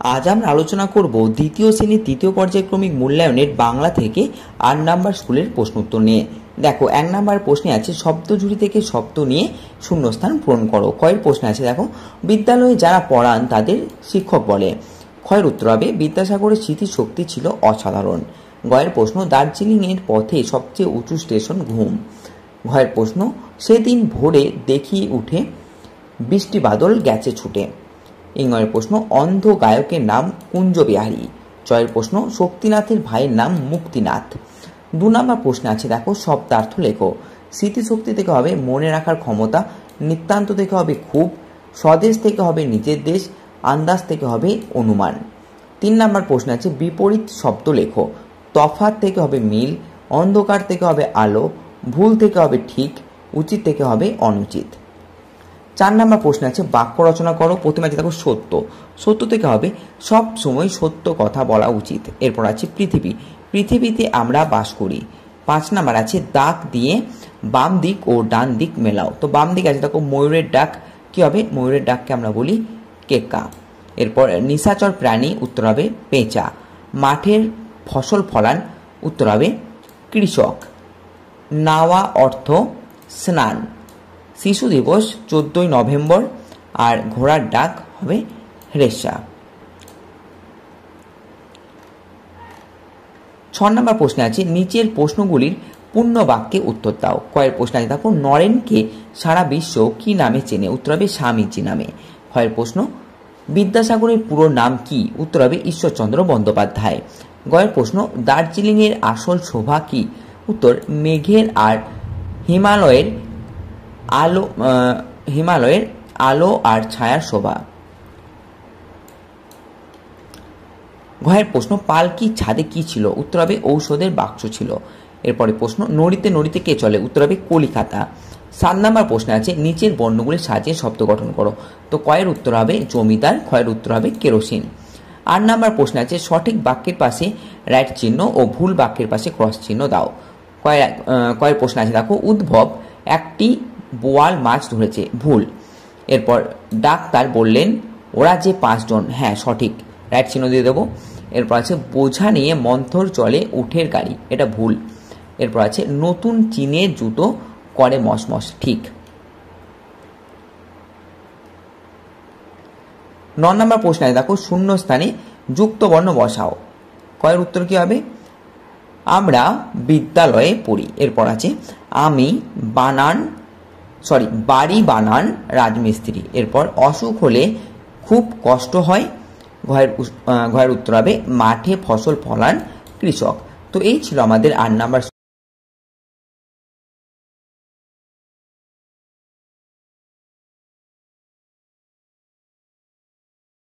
আজ আমরা আলোচনা করব দ্বিতীয় শ্রেণীর তৃতীয় পর্যায়ক্রমিক মূল্যায়নের বাংলা থেকে ৮ নাম্বার স্কুলের প্রশ্ন উত্তর নিয়ে। দেখো ১ নাম্বার প্রশ্নে আছে শব্দজুড়ি থেকে শব্দ নিয়ে শূন্যস্থান পূরণ করো। কয়ের প্রশ্নে আছে দেখো বিদ্যালয়ে যারা পড়ান তাদের শিক্ষক বলে। ক্ষয়ের উত্তর হবে বিদ্যাসাগরের স্মৃতিশক্তি ছিল অসাধারণ। গয়ের প্রশ্ন দার্জিলিংয়ের পথে সবচেয়ে উঁচু স্টেশন ঘুম। ঘয়ের প্রশ্ন সেদিন ভোরে দেখি উঠে বৃষ্টি বাদল গেছে ছুটে। ইংয়ের প্রশ্ন অন্ধ গায়কের নাম কুঞ্জবিহারী। জয়ের প্রশ্ন শক্তিনাথের ভাইয়ের নাম মুক্তিনাথ। ২ নম্বর প্রশ্নে আছে দেখো শব্দার্থ লেখো। স্মৃতিশক্তি থেকে হবে মনে রাখার ক্ষমতা, নিতান্ত থেকে হবে খুব, স্বদেশ থেকে হবে নিজের দেশ, আন্দাজ থেকে হবে অনুমান। ৩ নম্বর প্রশ্নে আছে বিপরীত শব্দ লেখো। তফাৎ থেকে হবে মিল, অন্ধকার থেকে হবে আলো, ভুল থেকে হবে ঠিক, উচিত থেকে হবে অনুচিত। ৪ নম্বর প্রশ্ন আছে বাক্য রচনা করো। প্রথমে আছে দেখো সত্য। সত্য থেকে হবে সব সময় সত্য কথা বলা উচিত। এরপর আছে পৃথিবী। পৃথিবীতে আমরা বাস করি। ৫ নম্বর আছে দাগ দিয়ে বাম দিক ও ডান দিক মেলাও। তো বাম দিকে আছে দেখো ময়ূরের ডাক, কি হবে? ময়ূরের ডাককে আমরা বলি কেকা। এরপর নিশাচর প্রাণী, উত্তর হবে পেঁচা। মাঠের ফসল ফলান, উত্তর হবে কৃষক। নাওয়া অর্থ স্নান। শিশু দিবস 14ই নভেম্বর। আর ঘোড়ার ডাক হবে রেশা। ৬ নম্বর প্রশ্নে আছে নিচের প্রশ্নগুলির পূর্ণ বাক্যে উত্তর দাও। কয়ের প্রশ্ন আছে দেখো নরেনকে সারা বিশ্ব কি নামে চেনে? উত্তর হবে স্বামীজি নামে। ক্ষয়ের প্রশ্ন বিদ্যাসাগরের পুরো নাম কি? উত্তর হবে ঈশ্বরচন্দ্র বন্দ্যোপাধ্যায়। গয়ের প্রশ্ন দার্জিলিংয়ের আসল শোভা কি? উত্তর মেঘের আর হিমালয়ের আলো আর ছায়ার শোভা। ঘয়ের প্রশ্ন পালকি ছাদে কি ছিল? উত্তর হবে ঔষধের বাক্স ছিল। এরপরে প্রশ্ন নড়িতে নড়িতে কে চলে? উত্তর হবে কলিকাতা। ৭ নম্বর প্রশ্নে আছে নিচের বর্ণগুলি সাজিয়ে শব্দ গঠন করো। তো কয়ের উত্তর হবে জমিদার, ক্ষয়ের উত্তর হবে কেরোসিন। ৮ নম্বর প্রশ্নে আছে সঠিক বাক্যের পাশে রাইট চিহ্ন ও ভুল বাক্যের পাশে ক্রস চিহ্ন দাও। কয়ের প্রশ্ন আছে দেখো উদ্ভব একটি বোয়াল মাছ ধরেছে, ভুল। এরপর ডাক্তার বললেন ওরা যে ৫ জন, হ্যাঁ সঠিক, রাইট চিহ্ন দিয়ে দেবো। এরপর আছে বোঝা নিয়ে মন্থর চলে উঠের গাড়ি, এটা ভুল। এরপর আছে নতুন চীনের জুতো করে মসমস, ঠিক। ৯ নম্বর প্রশ্ন আছে দেখো শূন্য স্থানে যুক্ত বর্ণ বসাও। কয়ের উত্তর কি হবে? আমরা বিদ্যালয়ে পড়ি। এরপর আছে আমি বাড়ি বানান রাজমিস্ত্রি। এরপর অসুখ হলে খুব কষ্ট হয়। ঘয়ের উত্তর হবে মাঠে ফসল ফলান কৃষক। তো এই ছিল আমাদের ৮ নাম্বার